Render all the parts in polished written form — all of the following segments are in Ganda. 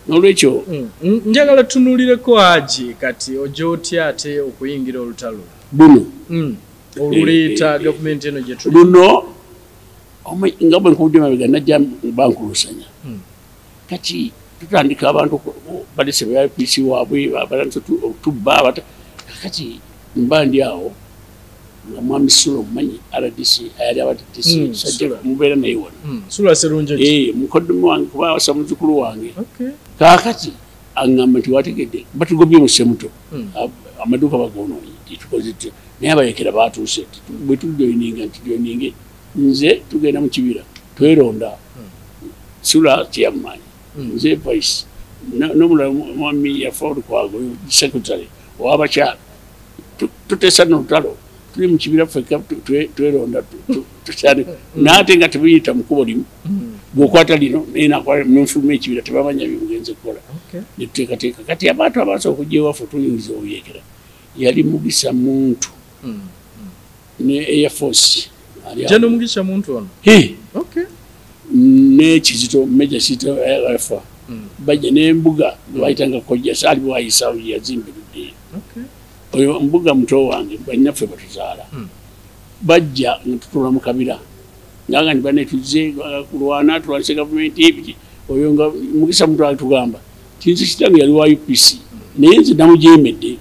nolwekyo njagala tunulireko Haji kati ojotya ate okuyingira olutalo buno oluleeta gavumenti eno gye tuli luno nga bwe nkubudde mabega najja bankulusanya kati tutandika abantu balese bya PC waabwe tubba kati mba ndi awo nga mwami Sulo mumanyi RDC ayali abatisi sajja mubeera naye wano Sula Serunje mukoddomi wange kuba wasa muzukulu wange kaakati aŋŋamba nti wategedde batugobye mu Ssemuto amaduuka bagonoonye titukoze tutyo naye abayekera baatuuse bwe tujoyininga nti joyininge nze tugenda mu kibira tweronda Sula chairman nze vice n'omulala mwami yafa Olukwago secretary ow'abakyala tutesa n'olutalo tuli mu kibira ffeka tweronda tukyali naate nga tebuyita mu kkubo limu bw'okwata lino naye nenfuluma ekibira tebamanya byemugenze kukola ne tuteekateeka kati abantu abasobola okujja ewaffe tuyingiza obuyekera yali Mugisha Muntu ne Air Force Jano Mugisha Muntu ono ne Kizito Major Sito Alpha bajja n'embuga bayitanga kojja saali bwayisa yazimbirudde oyo mbuga muto wange banyaffe batuzaala bajja ntutula mu kabira nganga nibane tuze kulwana tulwanise gavumenti ebiki oyo nga Mugisha Muntu alitugamba tinzi kitange yali wa UPC naye nze namujemedde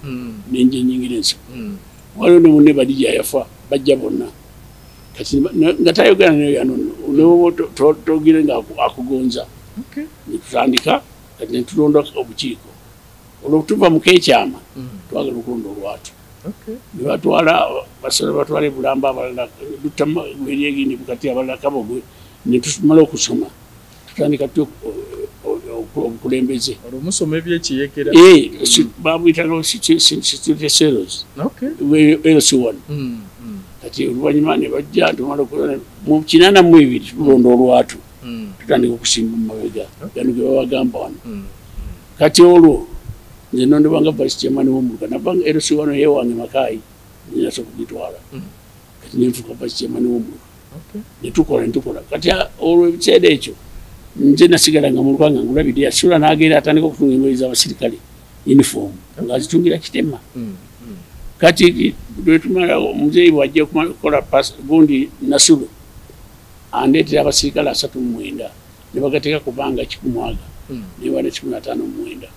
nenje nyingire nsi waliwo ne munne badija yafa bajja bonna kati nga tayogera nayo yano newo togire nga akugonza tutandika kati netulonda obukiiko olwokutuva mu keekyama twagala okulonda olwatu ne batwala basala batwala Bulamba abalala dutama eri egindi bukati abalala Kabogwe ne tumala okusoma tutandika obukulembeze omusoma ebyekiyekera babuyitanga City Seros LC1 kati oluvannyuma ne bajja tumala mu 82 tulonda olwatu tutandika okusimba mu mabega gano ge babagamba wano kati olwo nze nondebwanga vice chairman w'omuluka nabanga LC1 yewange Makayi ninaso kugitwala kati nenfuka vice chairman w'omuluka netukola kati olwo ebiseera ekyo nze nasigalanga mu lwanga ngulabidde Sula n'agenda atandika okutunga engoye z'abasirikale uniform ng'azitungira Kitema kati lwetumala omuzeeyi bw'ajja okukola gundi Nasulu andeetera abasirikale 39 ne bagateeka kubanga 100 ne bana 159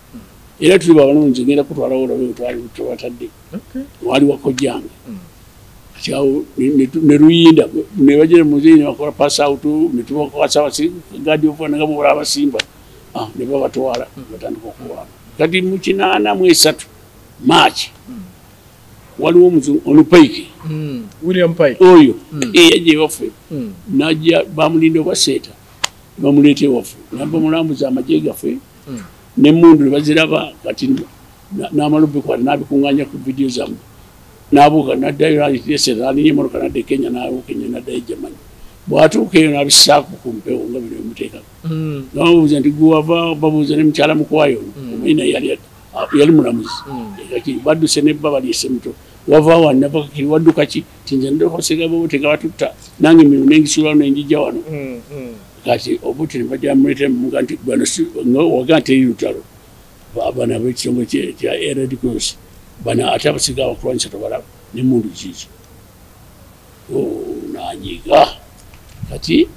era tuli babalunzi ngenda kutwala olabe twali tubatadde wali wakojjange kati awo ne Ruyinda ne bajira muzeeyi ne bakola pass out ne tubakwasa abasirikale ofana nga bwala abasimba ne babatwala batandika okuwaba kati mu 83 March waliwo omuzungu Olupaiki William Pike oyo yaje waffe najja bamulinda obaseta bamuleete waffe namba mulambuza amagye gaffe n'emmundu baziraba kati n'amalubbi kwa nabikunganya ku video zamu nabuka naddayo yesera ali yemoroka nadde Kenya nawo Kenya naddayo Germany bwatuuka eyo nabisaako ku mpewo nga bino bimuteeka namubuuza nti guwava babuuza ne mukyala mukwayo omuyina yali mulamuzi kati badduse nebba baliise muto wava wana bakakiri wadduka ki tinze ndokosega bobuteeka batutta nange mino nengisula nenjija wano kati obuti ne bajja mulete muga nti bano waga nti lutalo bana b'ekisongo kya Red Cross bana ate abasiga abakulwanyisa tobalaba n'emmundu kiiki nanyiga kati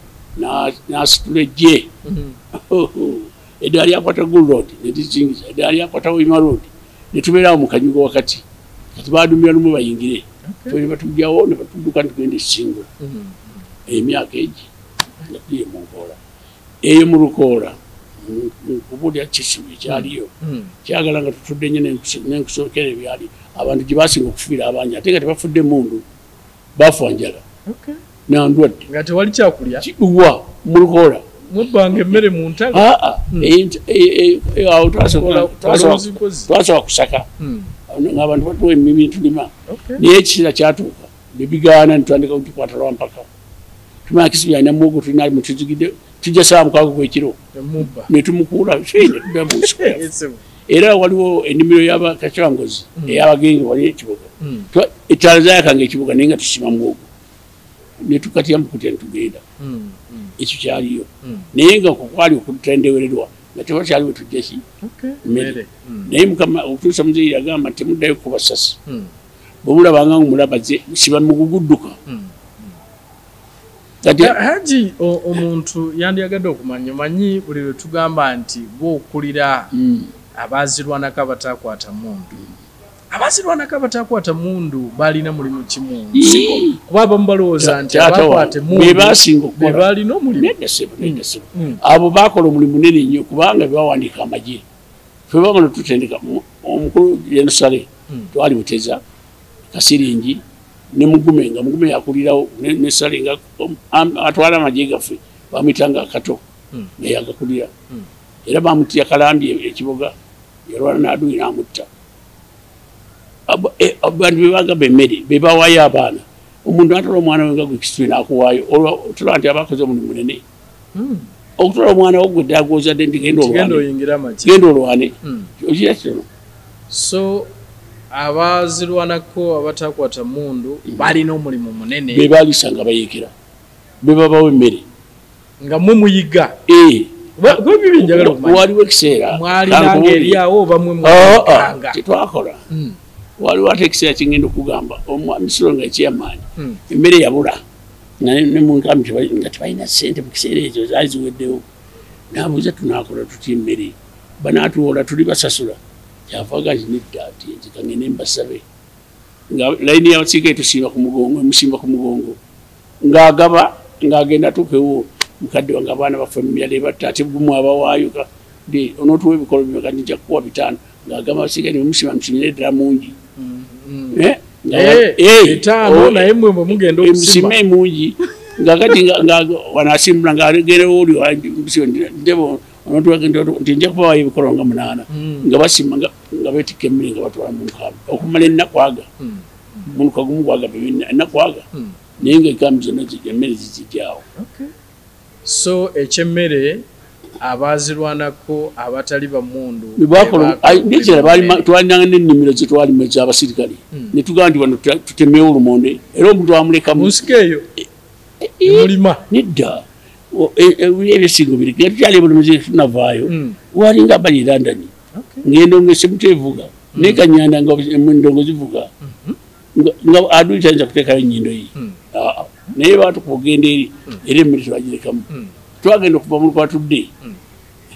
nasitula ejje eddaali yakwata Gulu Road netizingiza eddaali yakwata Wima Road netubeerawo mu kanyugo wakati kati badumira lumu bayingire ne batugjawo ne batudduka ntugenda ekisingo emyaka egi naye mu Nkoola eyo mu Lukoola kubulya kisibu ekyaliyo kyagala nga tutudde nnyo n'enkusookera ebyali abantu gye basinga okufuira abangi ate nga tebafudde mundu bafa njala nandwadde nga tewali kyakulya wa mu Lukoola mubbanga emmere mu ntalo awo twasobola kusaka ng'abantu batuwa emimi tulima naye ekiseera kyatuuka ne bigaana ne tutandika okukikwata lwampaka tumala kisibu yalina muwogo tulina ali mutuzigidde tujja saa mukaaga gw'ekiro ne tumukuula tudda mu nsiko era waliwo ennimiro y'abakacwangozi ey'abagenge wali ekibuga ettaala zayakanga ekibuga naye nga tusima muwogo ne tukatya mukutya ne tugenda ekyo kyaliyo naye nga kwali okutendewererwa nga tewakyaliwo tujja ki mmere naye mukama okutuusa muzeeyi yagamba temuddayo kubasasi bwemulabanga ngumulaba siba mugugudduka haji omuntu yandiyagadde okumanya manyi buli lwe tugamba nti bwokulira abazirwanako abatakwata mundu abazirwanako abatakwata mundu balina mulimu kimundu kuba abamu balowooza nti abakwate mundu bebalina omulimu abo bakola omulimu munene nnyo kubanga bebawandiika amagye fe babona tutendeka omukulu Yerusalemu twali Buteza Kasiringi ne Mugume nga Mugume yakulirawo ne Sale nga atwala amagye gaffe bamuyitanga Kato naye yagakulira era bamutya Kalambye ekiboga yalwana n'adui n'amutta abantu bebagamba emmere bebawaayo abaana omuntu atwala omwana we nga gwe kisitule n'akuwaayo otulaba nti abakoze omulimu munene okutwala omwana wo gwe ddala gw'ozadde nti genda olwane okira kitono so abazirwanako abatakwata mundu balina omulimu munene bebaliisa nga bayeekera bebabawo emmere nga mumuyiga waliwo ekiseera tetwakola waliwo ate ekiseera kingenda okugamba omusiro nga ekyamaanyi emmere yabula nemunkambi nga tebalina ssente mu kiseera ekyo zaali ziweddewo nabuuza tunakola tutya emmere banaatuwola tuli basasula kyavaga ntinidda ati nzikangene mbasabe nga layini yabasiika etusimba ku mugongo emusimba ku mugongo ng'agaba ng'agenda tukewo mukadde wange abaana baffe mu myala ebatta ate gumu abawaayo kadi onootuwa ebikolo bino kati nja kukuwa 5 ng'agamba basiika ne musima musimire ddala mungi naye mmwe bwe mugenda okusima emusime mungi nga kati wanasimbula ng'agerewo oli ndebo nti nja kubawaayo ebikolo nga 8 nga basima nga beetikka emmere nga batwala mu nkambi okumala ennaku muluka gumu gwaga ennaku naye ng'enkambi zonna emmere zizijjaawo so ekyemmere abazirwanako abatali bamundu nekirala twalinanga n'ennimiro zetwalimu ez'abasirikale ne tugamba nti wano tutemewo olumonde era omuntu wamulekamu musika eyo emulima nedda ebyesingo biri nga tukyali ebulumuzi tunavaayo walinga bali London ngendo ngesemutevuga nekanyanda nga endongo zivuga nga adui tayinza kuteekayo ennyindo yi naye batukugenda eri era emmere tebagirekamu twagenda okuva mu lwatudde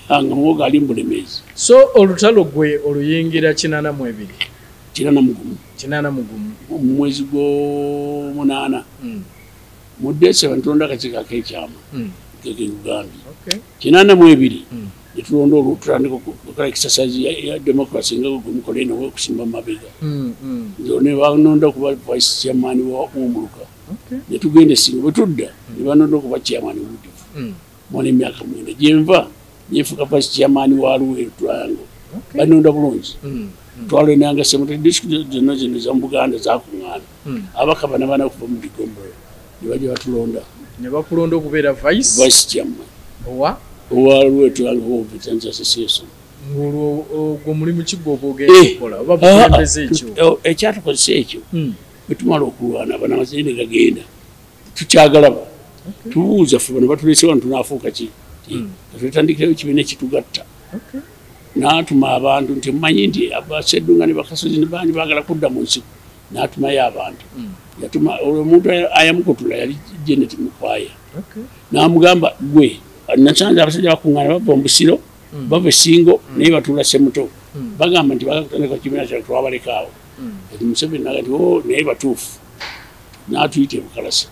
nga muwoga ali mbulemeezi so olutalo gwe oluyingira 82 80 mu mwezi gw'omunaana mu December ntulonda akakiiko ak'ekyama kekugambye 82 netulonda olutandika okukola exercise ya democracy nga gwemukola eno okusimba mabega ne banonda okuba vice chairman w'omuluka netugenda esinga bwe tudda ne banonda okuba chairman w'obudivu mwana emyaka 9 gyenva nyefuka vice chairman wa Luweero Triangle banonda bulungi twalonanga semutwe district zonna zino za Buganda zakuŋŋaana abaka bana okuva mu Bigombolo ne bajja batulonda ne bakulonda okubeera vice chairman owa Luweero Triangle Veterans Association ng'olwo mulimu ki gwe ogenda okukola oba bukulembeze ekyo ekyatukozesa ekyo bwe tumala okulwana banamazire ne gagenda tukyagalaba tubuuza ffe bano batuleese wano tunaafuuka ki twetandikirayo ekibiina ekitugatta n'atuma abantu nti mumanyi nti abaseddunga ne bakasozi ne bandi baagala kudda mu nsiko n'atumayo abantu yatuma omuntu ayamukutula yali Janet Mukwaya n'amugamba gwe nasanze abasajja bakuŋŋaana bava mu Busiro bava Essingo naye batuula Semuto bagamba nti bagakutandika kibiina kyabwe twabalekaawo kati Museveni naga nti naye batuufu n'atuyita e Bukalasa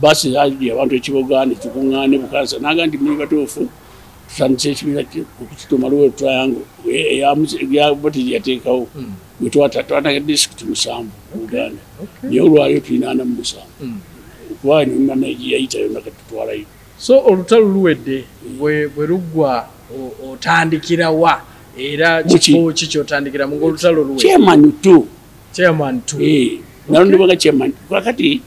basi zaali abantu ekibogaane tukuŋŋaane Bukalasa naga nti muli batuufu tutandise ekibiina okukituma Luweero Triangle eyabotiri yateekawo gwe twataka disitulikiti 7 mu Uganda naye olwaliyo tulina 47 kuba nonna yayita yonna katutwalayo. So olutalo luwedde bwe luggwa otandikirawa era kifo kiki otandikiramu ng'olutalo luwedde? Chairman 2 nalondebwanga chairman kakati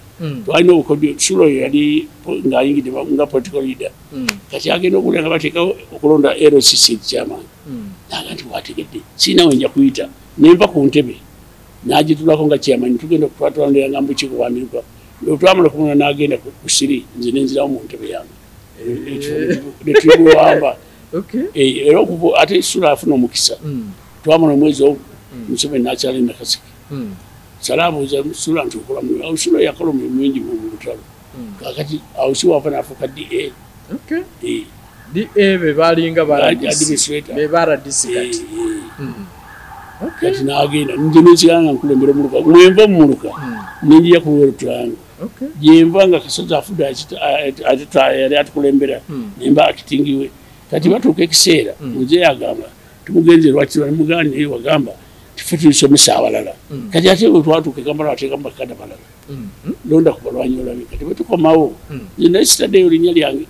twalina obukodyo sulo yali ng'ayingidde nga political leader kati agenda okulya nga bateekawo okulonda LCC chairman naga nti wategedde siinawe nja kuyita nempa ku ntebe n'agitulako nga chairman tugenda okutwatwalandera nga mbukiiko bwamiruka twamala okumuna n'agenda ku siri nze nenzirawo mu ntebe yange netwebuwamba era okuva ate Isula afuna omukisa twamala omwezi Museveni n'akyali nakasiki salabuuza Isula nti okola mulimu Isula yakola omulimu mwingi mu lutalo kakati awo si wava n'afuuka DA DA be balinga be baradisi kati kati n'agenda nje n'ekiganga nkulembera muluka mwenva mumuluka ninjira ku lutalo jenva nga Kasozi afudde yali atukulembera nemba akitingiwe kati batuuka ekiseera muzeeyi agamba tumugenze lwaki bamugani naye wagamba tufe tulisomesa abalala kati ate bwe twatuuka Kampala bateekamu bakadde balala londa ku balwanyi olabe kati bwe tukomawo nze naye sitaddeyo linnya lyange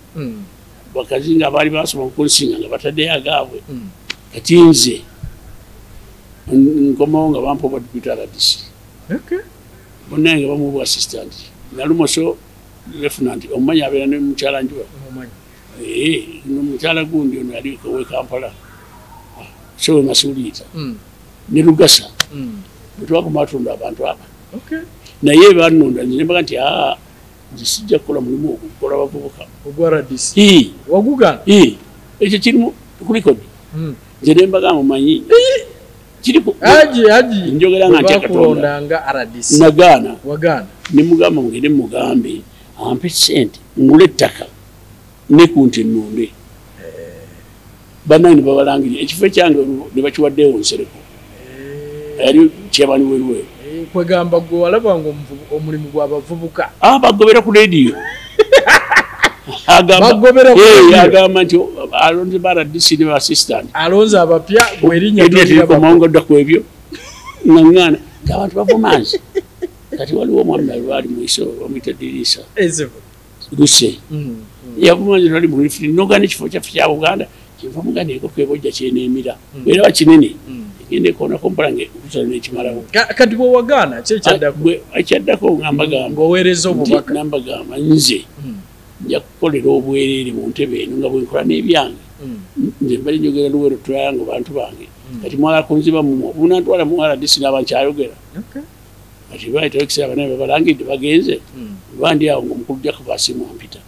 bakazi nga baali basoma mukunsinga nga bataddeyo agaabwe kati nze nkomawo nga bampa obwa deputy RDC bonna nga bamuwa assistant nalumoso lieutenant omumanyi abeera ne mukyala njuba mukyala gundi ono yali we Kampala Sowe Masuliita ne Lugasa bwe twakoma atunda abantu aba naye bannonda nze nembaga nti nze sijja kukola mulimu okukola bavubuka ogwa RDC wagugana ekyo kirimu ku record nze nembaga mumanyi kiriko aji njogera nga nkyakatonda RDC nagaana wagana nimugamba ngende mugambe ampe sente ngule ettaka ne kunti nnonde bannange babalangirira ekifo ekyange ne bakiwaddeewo nsereko yali kyabani werwe kwegamba gwe walaba nga omulimu gw'abavubuka bagobera ku rediyo agamba nti alonze RDC ne assistant alonze abapya gwerinnya tolikomaonga dda ku ebyo ngaŋŋaana ng'abantu bavumanzi kati waliwo omwami alwali mwiso bamuyita Dirisa Luse yavumanzi lwali mu rifiri nogana ekifo kyaffe kya Buganda kiva muganeko kwebojja kyeneemira era bakinene egenda ekoonako mpalange okusala n'ekimalawo kati bwe wagaana ekyaddako ngambagamba oweereza obubaka nambagamba nze nja kukolera obwereere mu ntebe eno nga bwenkola n'ebyange nze mbali njogera Luweero Triangle bantu bange kati mwala kunziba mu bunantwala mu RDC n'abankyayogera kati baayitawo ekiseera banaye babalangidde bagenze bandi awo ng'omukulu Jacob Asimu ampita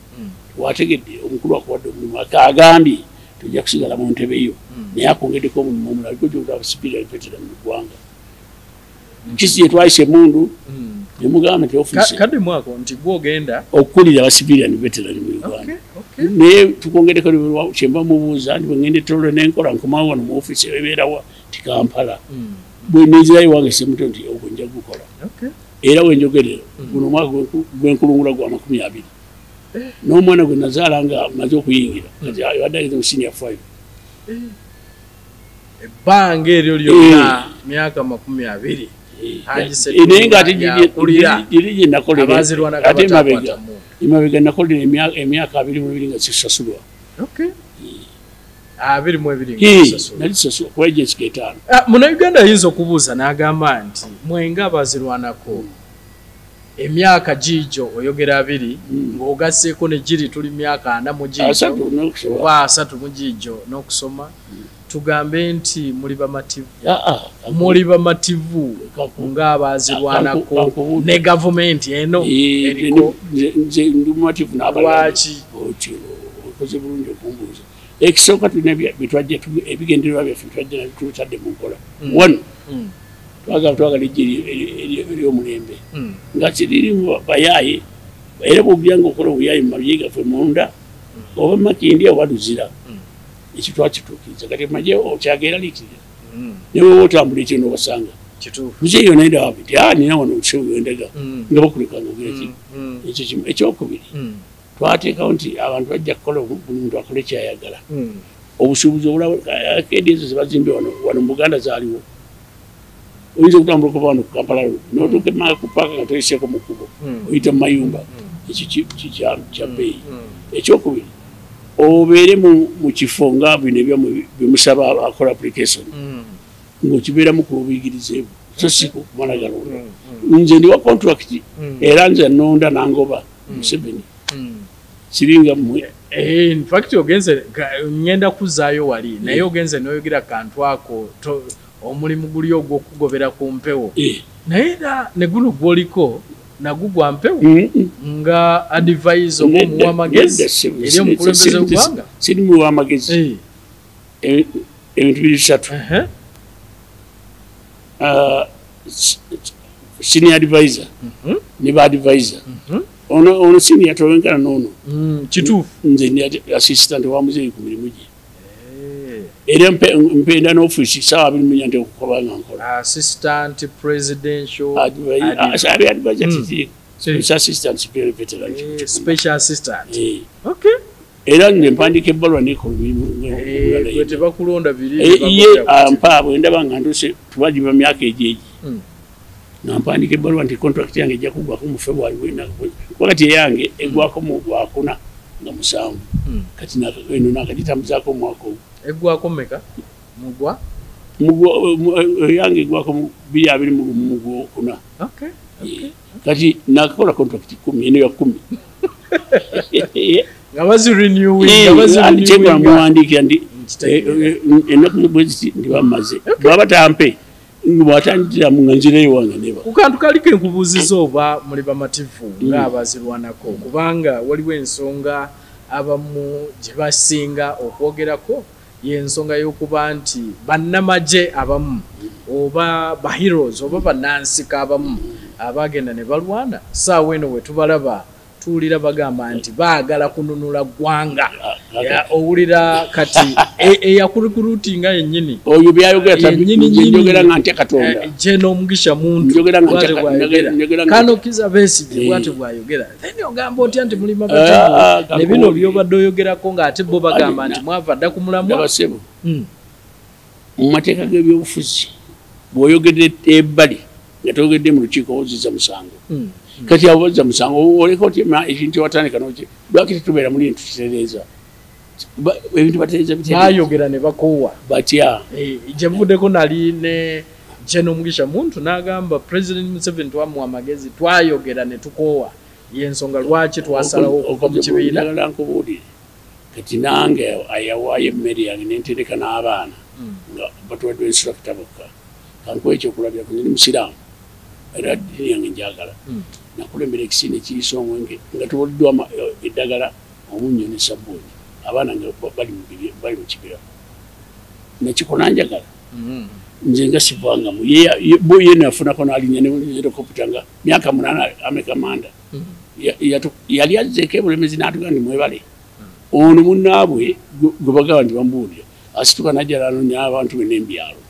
wategedde omukulu akuwadde omulimu agambye tujja kusigala mu ntebe yo naye akwongeddeko omulimu omulala gwogyogera abasipirira alifetera mu ggwanga kisi gye twayise emundu ne mugamba nti ofiisi kadde mwako nti gwogenda okukulira abasipirira ni veterani mu Uganda naye tukwongeddeko kyemba mubuuza nti bwe ngenda ettolero n'enkola nkomawo wano mu ofiisi ebeerawa ti Kampala bwe neezirayo wange semuto nti ogwo nja gukola era wenjogerera guno omwaka gwenkulungula gwa 20 n'omwana gwe nazaala nga maze okuyingira kati abadde ageze mu senior 5 ebbanga eryo lyonna myaka 20 naye nga ate giri gye nakolera ate emabega nakolera emyaka 22 nga sisasulwa 22 nali sasulwa kuba agensi k'etaano Munnayuganda ayinza okubuuza n'agamba nti mwenga abazirwanako emyaka gijo oyogera 2 ng'ogasseeko ne giri tuli myaka 4 mu gijo oba 3 mu gijo n'okusoma tugambe nti muli bamativu ng'abazirwanako ne gavumenti eno eriko nze ndi mumativu lwaki okoze bulungi okumbuuza ekisooka tulina bitwajja ebigendererwa byaffe twajja nabitutadde mu nkola wano twagala ejje ery'omulembe nga kiririmu bayaaye era bw'obyanga okola obuyaaye mu mabye gaffe munda oba makindi oba luzira ekyo twakituukiriza kati maje okyageeraliikirira ne bwe otambula ekyo n'obasanga muzeeyo naenda wabe ti nina wano okisobola endega nga bakuleka ngaogiraki ekyo kimu ekyokubiri twateekawo nti abantu bajja kukola buli muntu akole kyayagala obusuubuzi obulakedi ezo zebazimbye wano mu Buganda zaaliwo oyinza okutambula okuva wano ku Kampala n'otuuka emmanga ku paaka nga toyiseeko mu kkubo oyita mu mayumba ekyo kya bbeeyi ekyokubiri obeere mu kifo nga bino byemusaba akola application ng'okibeeramu ku obuyigirize so si kumala galonda nze ndi wa contract era nze nonda nangoba Museveni kiringa mmwe in fact ogenze ngenda kuzaayo wali naye ogenze n'oyogera kantu ako omulimu guli ogw'okugobera ku mpewo naye ne guno gwoliko nagugwa mpewo nga advise oba omuwa amagezi eri omukulembeze w'eggwanga siri muwa amagezi ebintu bisatu senior advisor ne ba advisor ono senior towenkana nono kituufu nze ndi assistant wa muzeeyi ku mirimu gye era mpenda n'ofiisi sawa abiri mu nyante okukola nga nkola assistant presidential advisor assistant superior veteran special assistant okay era ngempandika ebbaluwa nekola emirimu tebakulonda ye ampa bwendaba nga nduse tubagiba myaka egyeegi nampandika ebbaluwa nti contract yange ejja kuggwako mu February wakati eyange eggwako mu gwakuna nga 7 kati eno nakagitambuzaako omwaka ogwo eggwako mmeka mugwa yange eggwako mu 20 mu gwokuna kati nakakola contract 10 eno ya 10 nga bazirenewinga muwandiikira ndi ennaku bweziti ndi bamaze bwaba tampe bwatandikiramu nga nzireyo wange neba ku kantu kaliko enkubuuziza oba muli bamativu ng'abazirwanako kubanga waliwo ensonga abamu gye basinga okwogerako y'ensonga y'okuba nti bannamagye abamu oba baheroes oba bannansika abamu abagenda ne balwana saawa eno we tubalaba tuwulira bagamba nti baagala kununula ggwanga owulira kati eyakurikurutinga yennyini oyo byayogera nga ntya Katonda gye n'omugisha muntu bwayogera kano Kizza Besigye bwate bwayogera then ogamba otya nti muli mabativu ne bino byobadde oyogerako ng'ate bo bagamba nti mwava dda ku mulamwa mu mateeka g'ebyobufuzi bw'oyogedde ebbali nga toyogedde mu lukiiko ozizza musango kati abozza musango oleka otyema ekintu watandika noki lwaki tetubeera muli ntukitereeza ebintu batereeza bayogera ne bakoowa batya gye muvuddeko nali ne General Mugisha muntu n'agamba President Museveni twamuwa amagezi twayogera ne tukoowa y'ensonga lwaki twasalawo okuva mu kibiina nkubuulire kati nange ayawaayo emmere yange nentereka n'abaana nga batuwadde instructor bokka kankuwa ekyokulabira kunze ndi musiraamu era ddiini yange njagala nakulembera ekisinde kiyisa omwenge nga tuwuliddwa eddagala omunnyo ne sabbuuni abaana nga bali mu kibira nekikola njagala nze nga sivangamu bo ye nafunako n'alinnya ne helicopter nga myaka 8 amekamanda yali azzeeko ebulemezi n'atuga ndi mwebale ono munnaabwe gwe bagamba nti bambuulira asituka najja n'anoonya abantu be n'embyalo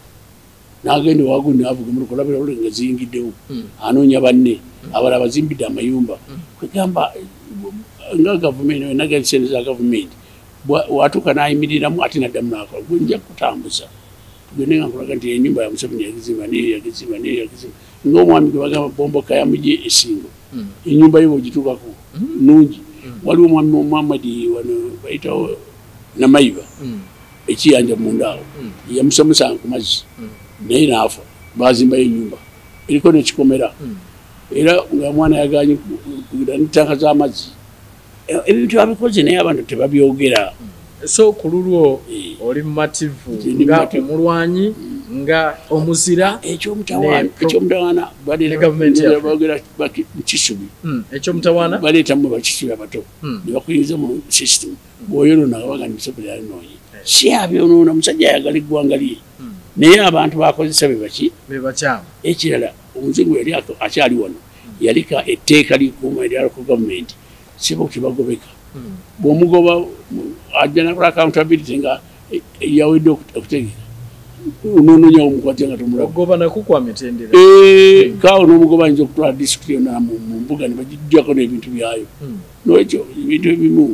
n'agenda wagundi n'avuga mu lukolabira lule nga ziyingiddewo anoonya banne abalala bazimbidde amayumba kwegamba nga gavumenti enagalisente za gavumenti watuuka n'ayimiriramu ate naddamu n'akola gwe nja kutambuza tugende nga nkulaga nti ennyumba ya Museveni yagizimba neyo yagizimba ng'omwami gwe bagamba bomboka yamugye esingo ennyumba ye bwogituukako nungi waliwo omwami Muhammadi wano bayitawo Namayiba ekiyanja mundaawo yamusamusanga ku mazzi naye naafa bazimbayo ennyumba eriko nekikomera era nga mwana yaganye kugira n'etanka z'amazzi ebintu abikoze naye abantu tebabyogera so ku lulwo oli mumativu nga omulwanyi nga omuzira ekyomutawaana bagera Kisubi ekyomutawaana baleetamu bakisubi abato ne bakuyinza mu system bw'oyonoona nga bagandi Museveni alinoonye si abyonoona musajja ayagala eggwanga lye naye abantu bakozesa bebakyamu ekirala omuzungu yali akyali wano yalika etteeka likuuma erya local government sibo tibagobeka bw'omugoba ajja nakola accountability nga yawedde okutegeka onoononya omukwatya nga tomulagoba nakukwa mitendera kaawo n'omugoba ayinza okutwala disitulikiti yonna mu mbuga ne bagijjako n'ebintu byayo n'ekyo ebintu ebimu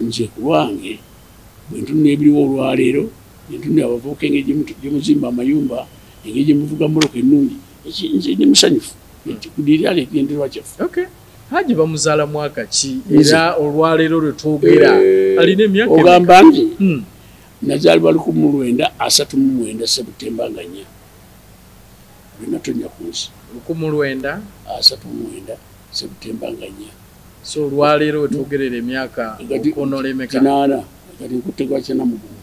nze ku lwange bwe ntunula ebiriwo olwaleero ntunula abavubuka engeri gye muzimba amayumba engeri gye muvuga mmoloka ennungi nze ndi musanyufu kudiirala ekigendererwa kyaffe Haji bamuzaala mwaka ki era olwaleero lwe twogera alina emyaka ogamba nti nazaalibwa 1939 Septemba nga 4 lwenatonya ku nsi 1939 Septemba nga 4 so olwaleero we twogerera emyaka okonolemeka 8 kati nkutegwa kyana mugumu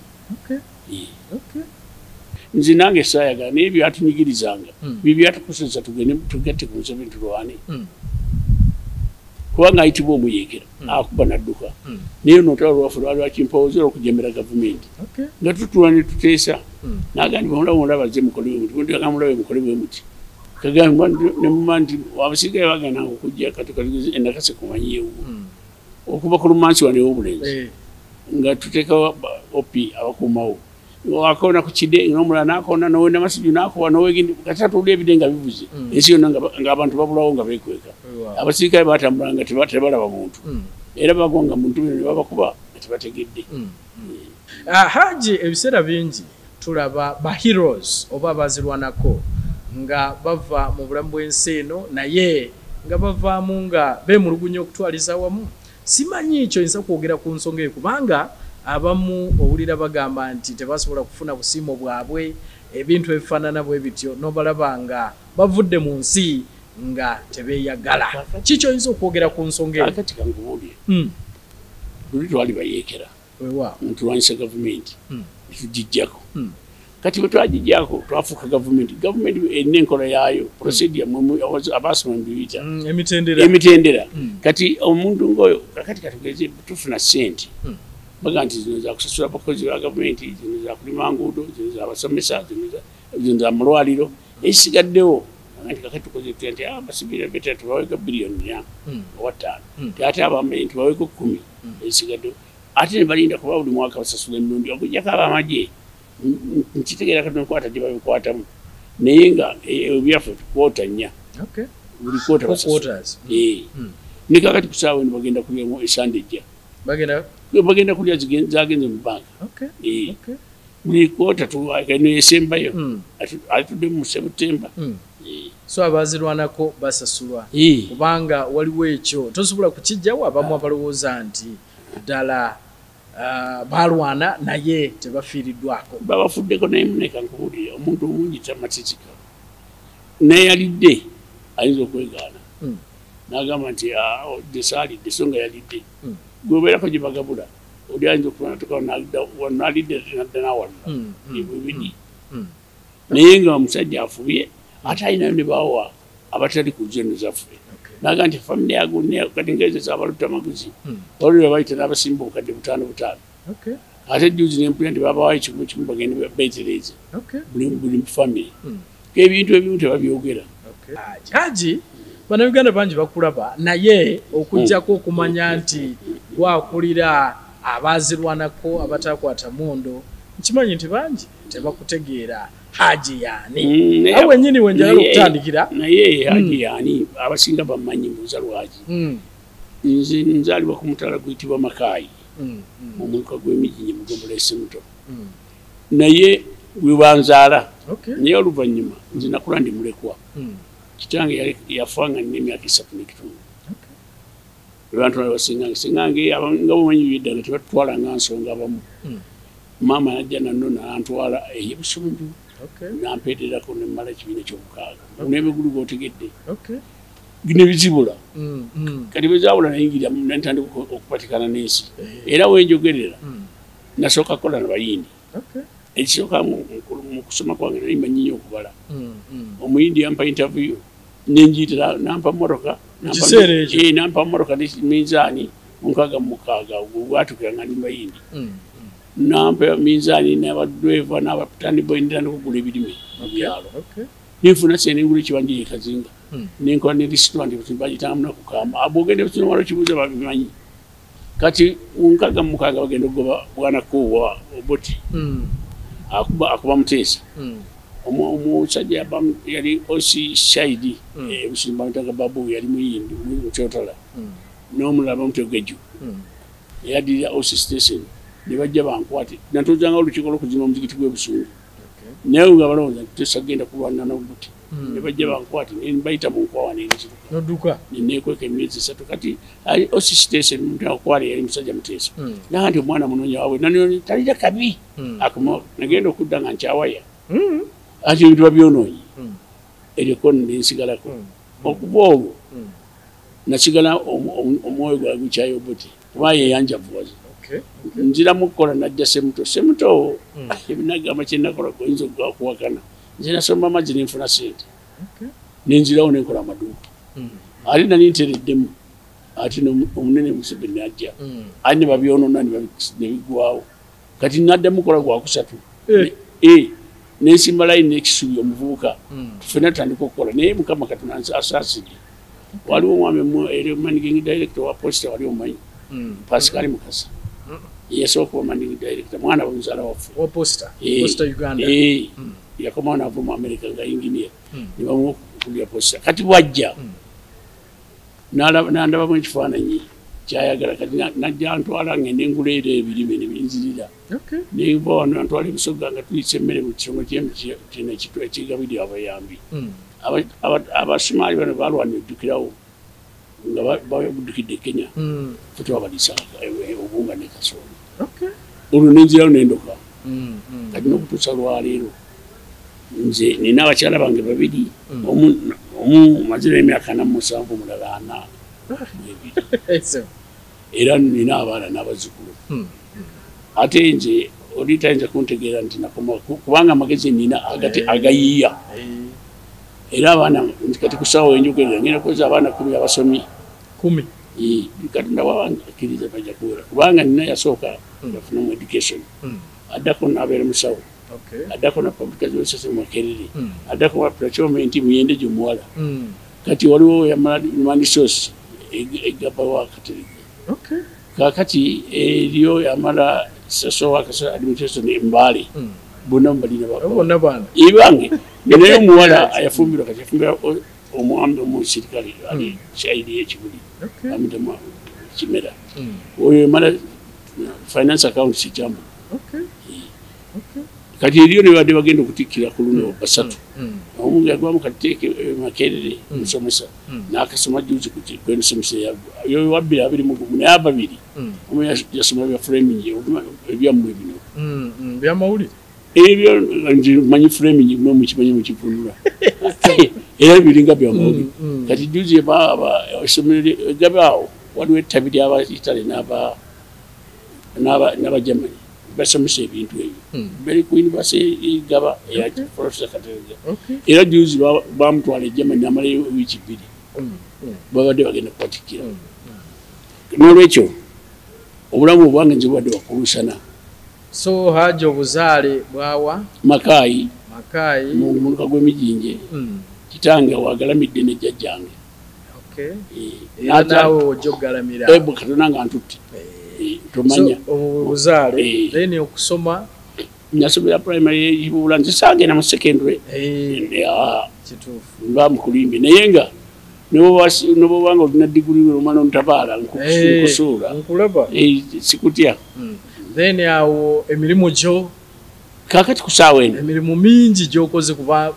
nze nange saayagala naye byatunyigirizanga bye byatukozesa tugende tugatte ku Museveni tulwane kubanga ayitibwa omuyekera akuba nadduka naye notwala lwaffe lwali lwakimpowozera okujemera gavumenti nga tutula ne tuteesa nagandi bamulabaze mukole bwe muti agamulabe mukole bwe muti kagamba nemuma nti abasirikale bagananga okujja katukalize endakase kumanyiyewo okuva ku lumansi wane w'obulenzi nga tuteekawo opi abakuumawo akona ku kide n'omulala nakona nowenda masiju nakowa nowegindi katatuulira ebide nga bivuze ensi yonna ng'abantu babulawo nga beekweka abasirikale batambula nga tebalaba muntu era bagwa nga muntu bino ne babakuba nga tebategedde. Haji ebiseera bingi tulaba ba heroes oba abazirwanako nga bava mu bulamu bw'ensi eno naye nga bavaamu nga beemulugunya okutwaliza wamu. Simanyi ekyo nsa kwogera ku nsonga eyo kubanga abamu owulira bagamba nti tebasobola kufuna busiimo bwabwe ebintu ebifaanana bwe bityo n'obalaba nga bavudde mu nsi nga tebeeyagala. Kikyo oyinza okwogera ku nsonga eyo? Kati kangubuulire luli twali bayeekera ntulwanyisa gavumenti netugijjako kati bwe twagijjako twafuuka gavumenti erina enkola yaayo procedure abaasoma mubiyita emitendera kati omuntu ngoyo kakati katugeze tufuna sente baga nti zino zakusasula abakozi ba gavumenti zino zakulima nguudo zino zabasomesa zino za malwaliro ekisigaddewo nti kakati tukoze tutya nti abasibira beta tubaweka biliyoni ya owataano ate abamenyi tubaweka 10 ekisigaddewo ate ne balinda kuba buli mwaka basasula emirundi okujjako abamagye nkitegeera kati nokwata gye babikwatamu naye nga ebyaffe tukwota 4 buli kwota basasula ne kakati kusaawa eno bagenda kulyamu esande ejja bagenda kulya zagenze mu banka buli kwota tuwakeno esembayo atudde mu Septemba. So abazirwanako basasulwa kubanga waliwo ekyo tosobola kukijjawo abamu abalowooza nti ddala balwana naye tebafiiriddwako babafuddeko naye muneka nkubuulira omuntu omungi tamatizika naye yalidde ayinza okwegaana n'agamba nti desaalidde so nga yalidde gweobeerako gye bagabula oli ayinza okubanalidde nadda nawalula ebibidi naye nga omusajja afubye ate ayinayo ne bawa abatali ku zeno zaffe naga nti family yago kati ngezesa abaluta maguzi olwo bayita n'abasimba obukadde 5 ate juzi nempulira nti babawayo ekimu bagende beetereze buli family k'ebintu ebimu tebabyogera. Haji bannayuganda bangi bakulaba naye okujjako okumanya nti gwakulira abazirwanako abatakwata mondo nkimanyi nti bangi tebakutegeera Haji yani awe nyini wenjala okutandikira naye Haji yani abasinga bamanyi mbuza lwaji nze nzalibwa ku mutala guyitibwa Makayi mu mwaka gw'emijinyi Mugombole Semuto naye wibanzala naye oluvannyuma nze nakula ndi mulekwa kitange yafanga n'emyaka 3 n'ekitundu abantu basingange nga bomanyi biddaga tebatwala nga nsonga abamu maama najja nanno nantwala ey'Busunju nampeeterako nemmala ekibiina ky'omukaaga n'emigulu gootegedde gino ebizibula kati bezabula nayingira nantandika okupatikana n'ensi era wenjogerera nasooka kukola nabayindi ekisooka mu kusoma kwange nali manyinya okubala omuyindi yampa interview nenjitira nampa mmotoka nampa mmotoka minzaani 6 gwatukira nga ndi bayindi nampa minzaani n'abadreva n'abaputani boyindira n'okugula ebirime mu byalo ninfuna sente ngula ekibanja Kazinga nenkola ne restaurant bagitanga munaku kamba abogende busonomalo kibuuza babimanyi kati 6 bagenda okugoba bwana kuwa oboti akuba Muteesa omusajja yali osi shaidi busimba mutanga babu yali muyindi mukyotala n'omulala bamutegeju yadira osi station ne bajja bankwate natozanga olukiiko lw'okuzima omuzikiti gw'Ebusungu naye nga balowooza nti tesagenda kulwana n'obuti ne bajja bankwate nebayita mu nkwawa nenziruka neneekweka emyezi 3 kati osi station muntu akwale yali musajja Muteesa naga nti omwana munonya waabwe nanone talira kabi akuma nagenda okudda nga nkyawaya ati ebintu babyonoonyi eriko nensigalako okuva olwo nasigala omwoyo gwa gukyayo obuti kuba yeyanjavuwazi nziramu kukola najja Semuto ebinagamba kyenakola goyinza okuwakana nze nasoma amazzi nenfuna sente nenzirawo nenkola amaduuka ate nali ntereddemu ate omunene Museveni ajja ate ne babyonoona ne bigwawo kati naddamu kola gwakusatu n'ensimba layini n'ekisubi omuvubuka tufena tutandika okukola naye Mukama Katonda asaasidde waliwo omwami managing director wa Posta wali omanyi Pascal Mukasa yasooka kuba managing director mwana wa muzaala waffe wa Posta Uganda yakomawo n'ava mu America nga engineer ne bamukulira Posta kati bwajja n'andabamu ekifaananyi kyayagala kati najja ntwala ngende ngula era ebirime ne binzirira nenva wano ntwala ebisoga nga tuyisa emmere mu kisongo kino ekigabirira abayambi abasumaali bano balwana ejjukirawo nga babuddukidde Kenya tetwabaliisa obunga ne kasooli olwo nenzirawo nendoka kati n'okutuusa lwaleero nze nina abakyala bange babiri omu mazira emyaka 47 omulala 4 era nina abaana n'abazzukulu ate nze oli tayinza kuntegeera nti nakoma kubanga amagezi nina agayiiya era abaana nti kati kusaawa enjogerera ngenda kuweza abaana 10 abasomi 10 Katonda wabakkiriza bajja kuwera kubanga nina yasooka yafuna mu education addako n'abeera musawo addako na public education mu Makerere addako wa procurement Muyende gy'omuwala kati waliwo yamala manisos egapa wa Katerega kakati eriyo yamala social workers administration Mbale bonna balina bana ibange naye omuwala ayafumbirwa kati yafumbira omwami omusirikale ali chaidi ekibuli amutema kimera oyo yamala finance account sijamu kati eriyo ne badde bagenda okutikira ku luno basatu omuntu yagwamu kateke Makerere musomesa n'akasoma juzi kuti kweno somesa yo wabbira abiri mu naye ababiri omu yasoma bya framing ebyamwe bino byamawulire ebyo manyi framing mu kimanyi mu kipundula era biringa byamawulire kati juzi somero gabaawo waliwo ettabiri aba Italy n'aba Germany basomesa ebintu ebyo bali ku university gaba ya Professor Katerega era juzi bamutwala Germany amalayo wiki 2 babadde bagenda kupatikira n'olwekyo obulamu bwange nze bwadde bakulusana so hajo buzaale bwawa Makayi mu muluka gw'emijinje kitange wagalamidde ne jjajjange nawe ojogalamira Katonda nga ntutte tomanya obuzaale then okusoma nasomera primary y'ibula nzisagenda mu secondary kituufu bamukulimbi naye nga nobo wanga olina diguli romano ntabaala nkusuula nkulaba sikutya then awo emirimu gyo kakati kusaawa eno emirimu mingi gyokoze kuba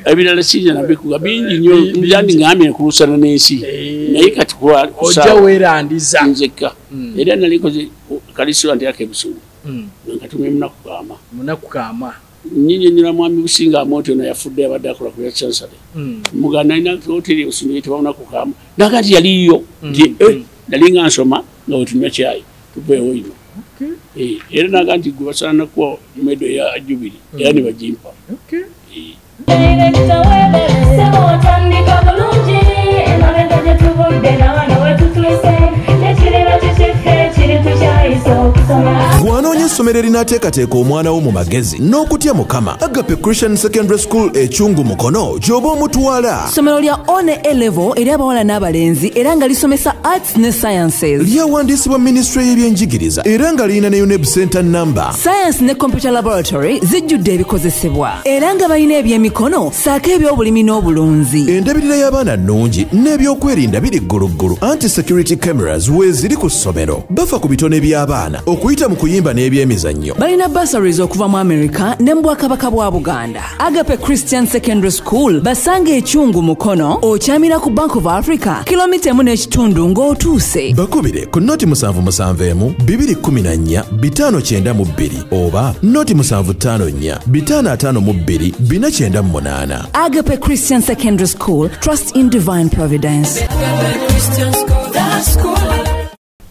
ebirala sijja nabikuga bingi nnyo njandi ngambye nkulusana n'ensi naye kati ojja weerandiza nzekka era nalikoze kalisirwa nti akebusuulu nkatumye munaku kaama nyinyi nyina mwami Businga Amoto ono yafudde abadde akola ku chancellor muganda ina hoteli Businga yitibwa munaku kaama nakati yaliyo nti nalinga nsoma nga wetunywa chai tupeewo ino era naga nti gwe basana kuwa medo ya Jubilee era ne bagimpa Gwanoonya essomero erinaateekateeka omwana wo mu magezi n'okutya Mukama. Agape Christian Secondary School ekyungu Mukono gy'oba omutwala. Ssomero lya ONE A-level eri abawala n'abalenzi era nga lisomesa arts ne sciences. Lyawandiisibwa Ministry y'ebyenjigiriza era nga lirina ne UNEB Center number. Science ne computer laboratory zijjudde ebikozesebwa era nga balina ebyemikono saako eby'obulimi n'obulunzi. Endabirira y'abaana nnungi n'ebyokwerinda biri gguluggulu. Anti-security cameras weeziri ku ssomero. Bafa ku bitone by'abaana okuyita mu kuyimba n'ebyemizannyo. Balina bursaries okuva mu America ne mu Bwakabaka bwa Buganda. Agape Christian Secondary School basanga ekyungu Mukono okyamira ku Bank of Africa kilomita 1.5 ng'otuuse. Bakubire ku noti 771 214 592 oba noti 754 552 498. Agape Christian Secondary School, trust in divine providence.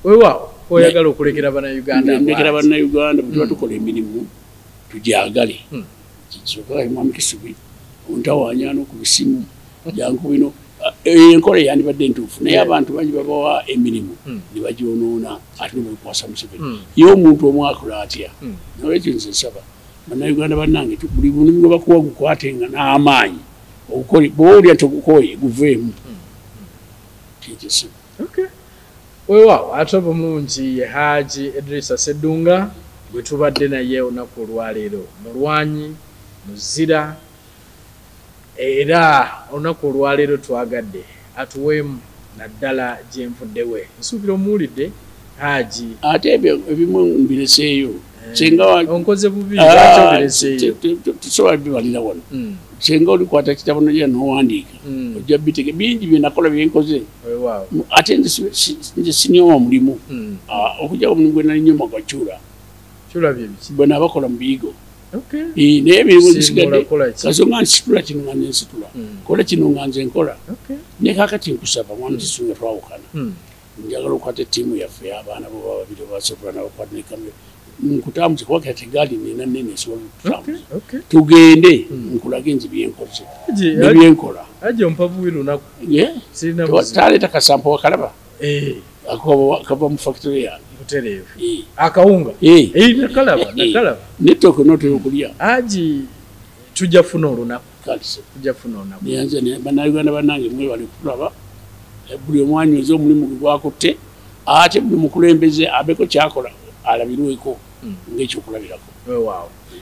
Wewa oyagala okulekera bana Uganda ndekera bana Uganda bwe tukola emirimu tujagale kisoka mwami Kisubi ontawanya no ku bisimu jangu bino enkola yandibadde entuufu naye abantu bangi babawa emirimu ne bagyonoona ate ne babikwasa Museveni ye omuntu omu akola atya nolwekyo nze nsaba bannayuganda bannange buli mulimu gwe bakuwa gukwatenga n'amaanyi bw'olya togukooye guveemu kyekisibu. Weewaawo ate obulungi ye Hajji Idrisa Sseddunga gwe tubadde naye olunaku olwaleero mulwanyi muzira era olunaku olwaleero twagadde atuweemu naddala gye nvuddewe nsuubira omuwulidde Hajji ate ebyo ebimu mbireseeyo onkoze bubi lwaki obireseeyo tusobola bibalira wano senga olikwata kitabo noja nowandiika ojja bitege bingi byenakola byenkoze ate nze sinyooma mulimu okujja omulimu gwe nali nyoma gwakyula bwe nabakola mu biyigo naye ebirimu bisigadde kasonga nsitula kino nga nensitula kola kino nga nze nkola ne kakati nkusaba mwana kisunga twawukana njagala okukwata ettiimu yaffe y'abaana bo baba babiri basobola nabakwata nekamera nkutambuze kuba kati gaali nina nene esobola okutambuza tugende nkulage nze byenkoze nebyenkola aje ompavuwi lunaku taleeta kasampo wakalaba kava mu factory yange butereevu akawunga nakalaba netooke notera okulya aji tujja funa olunaku yanze bannayuganda bannange mwebale kutulaba buli omwanyweza omulimu gwe gwakutte ate buli mukulembeze abeko kyakola alabirweko ng'ekyokulabirako.